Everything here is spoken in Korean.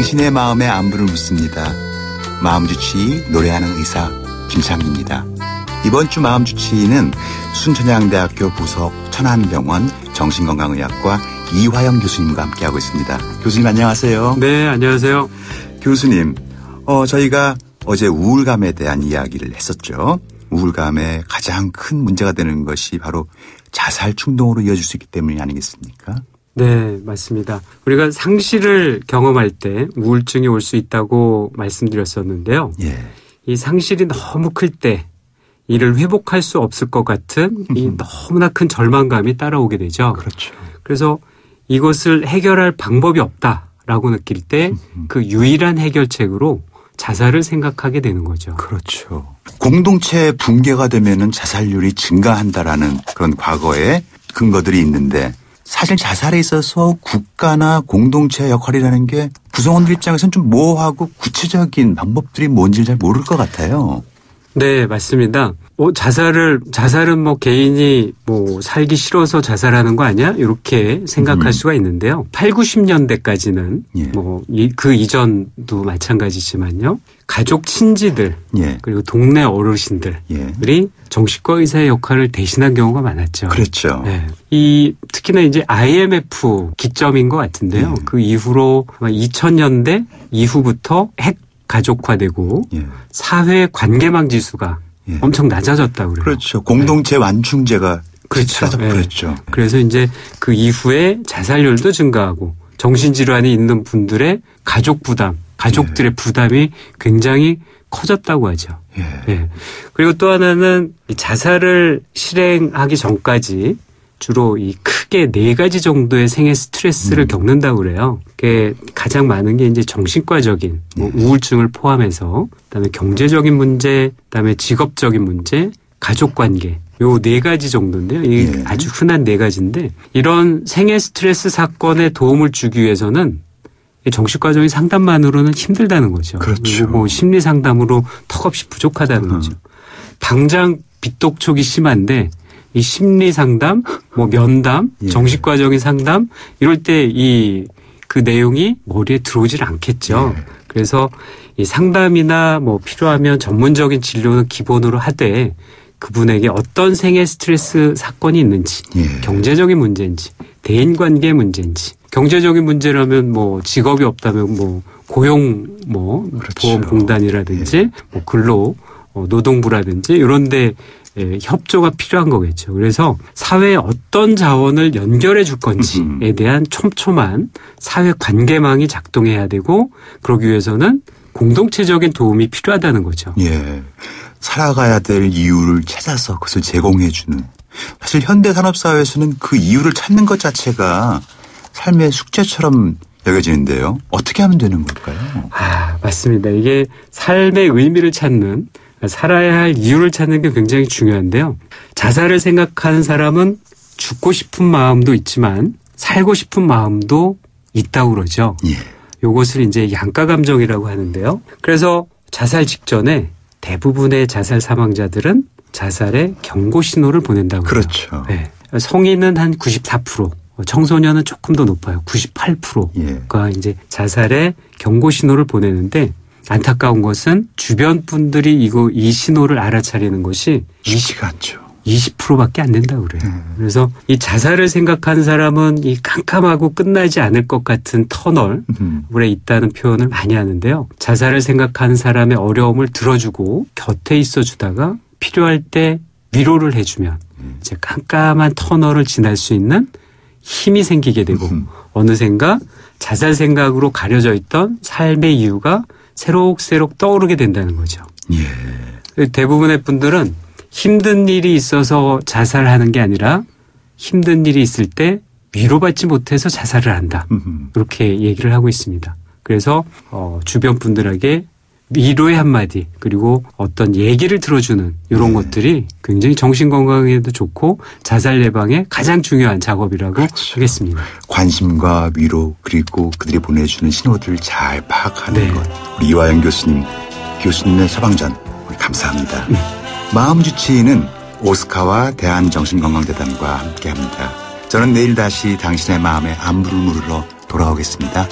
당신의 마음의 안부를 묻습니다. 마음주치의 노래하는 의사 김창희입니다. 이번 주 마음주치의는 순천향대학교 부속 천안병원 정신건강의학과 이화영 교수님과 함께하고 있습니다. 교수님 안녕하세요. 네, 안녕하세요. 교수님, 저희가 어제 우울감에 대한 이야기를 했었죠. 우울감의 가장 큰 문제가 되는 것이 바로 자살 충동으로 이어질 수 있기 때문이 아니겠습니까? 네, 맞습니다. 우리가 상실을 경험할 때 우울증이 올 수 있다고 말씀드렸었는데요. 예. 이 상실이 너무 클 때 이를 회복할 수 없을 것 같은 이 너무나 큰 절망감이 따라오게 되죠. 그렇죠. 그래서 이것을 해결할 방법이 없다라고 느낄 때 그 유일한 해결책으로 자살을 생각하게 되는 거죠. 그렇죠. 공동체 붕괴가 되면은 자살률이 증가한다라는 그런 과거의 근거들이 있는데 사실 자살에 있어서 국가나 공동체 역할이라는 게 구성원들 입장에서는 좀 모호하고 구체적인 방법들이 뭔지 잘 모를 것 같아요. 네, 맞습니다. 자살은 뭐 개인이 뭐 살기 싫어서 자살하는 거 아니야? 이렇게 생각할 수가 있는데요. 8, 90년대까지는 예. 뭐 그 이전도 마찬가지지만요. 가족 친지들 예. 그리고 동네 어르신들이 예. 정신과 의사의 역할을 대신한 경우가 많았죠. 그렇죠. 네. 특히나 이제 IMF 기점인 것 같은데요. 그 이후로 2000년대 이후부터 핵 가족화되고 예. 사회 관계망 지수가 예. 엄청 낮아졌다고 그래요. 그렇죠. 공동체 완충제가 그렇죠. 네. 그렇죠. 그래서 이제 그 이후에 자살률도 증가하고 정신질환이 있는 분들의 가족 부담, 가족들의 부담이 굉장히 커졌다고 하죠. 예. 예. 그리고 또 하나는 이 자살을 실행하기 전까지 주로 이 크게 4가지 정도의 생애 스트레스를 겪는다고 그래요. 그게 가장 많은 게 이제 정신과적인 뭐 우울증을 포함해서 그다음에 경제적인 문제, 그다음에 직업적인 문제, 가족 관계. 요 4가지 정도인데요. 이게 아주 흔한 4가지인데 이런 생애 스트레스 사건에 도움을 주기 위해서는 정신과적인 상담만으로는 힘들다는 거죠. 그렇죠. 뭐 심리 상담으로 턱없이 부족하다는 거죠. 당장 빚독촉이 심한데 이 심리 상담, 뭐 면담, 정신과적인 상담 이럴 때 그 내용이 머리에 들어오질 않겠죠. 그래서 이 상담이나 뭐 필요하면 전문적인 진료는 기본으로 하되 그분에게 어떤 생애 스트레스 사건이 있는지, 경제적인 문제인지, 대인관계 문제인지, 경제적인 문제라면 뭐 직업이 없다면 뭐 고용 뭐 그렇죠. 보험공단이라든지 뭐 근로 노동부라든지 이런데 협조가 필요한 거겠죠. 그래서 사회에 어떤 자원을 연결해 줄 건지에 대한 촘촘한 사회 관계망이 작동해야 되고 그러기 위해서는 공동체적인 도움이 필요하다는 거죠. 예. 살아가야 될 이유를 찾아서 그것을 제공해 주는. 사실 현대 산업사회에서는 그 이유를 찾는 것 자체가 삶의 숙제처럼 여겨지는데요. 어떻게 하면 되는 걸까요? 맞습니다. 이게 삶의 의미를 찾는 살아야 할 이유를 찾는 게 굉장히 중요한데요. 자살을 생각하는 사람은 죽고 싶은 마음도 있지만 살고 싶은 마음도 있다고 그러죠. 예. 요것을 이제 양가 감정이라고 하는데요. 그래서 자살 직전에 대부분의 자살 사망자들은 자살의 경고 신호를 보낸다고 그렇죠. 네. 성인은 한 94%, 청소년은 조금 더 높아요. 98%가 이제 자살의 경고 신호를 보내는데 안타까운 것은 주변 분들이 이 신호를 알아차리는 것이 쉽지가 않죠. 20%밖에 안 된다고 그래요. 그래서 이 자살을 생각하는 사람은 이 깜깜하고 끝나지 않을 것 같은 터널에 있다는 표현을 많이 하는데요. 자살을 생각하는 사람의 어려움을 들어주고 곁에 있어주다가 필요할 때 위로를 해주면 이제 깜깜한 터널을 지날 수 있는 힘이 생기게 되고 어느샌가 자살 생각으로 가려져 있던 삶의 이유가 새록새록 떠오르게 된다는 거죠. 예. 대부분의 분들은 힘든 일이 있어서 자살하는 게 아니라 힘든 일이 있을 때 위로받지 못해서 자살을 한다. 이렇게 얘기를 하고 있습니다. 그래서 주변 분들에게 위로의 한마디 그리고 어떤 얘기를 들어주는 이런 것들이 굉장히 정신건강에도 좋고 자살 예방에 가장 중요한 작업이라고 하겠습니다. 관심과 위로 그리고 그들이 보내주는 신호들을 잘 파악하는 것. 우리 이화영 교수님의 처방전 감사합니다. 마음주치의는 오스카와 대한정신건강재단과 함께합니다. 저는 내일 다시 당신의 마음에 안부를 물으러 돌아오겠습니다.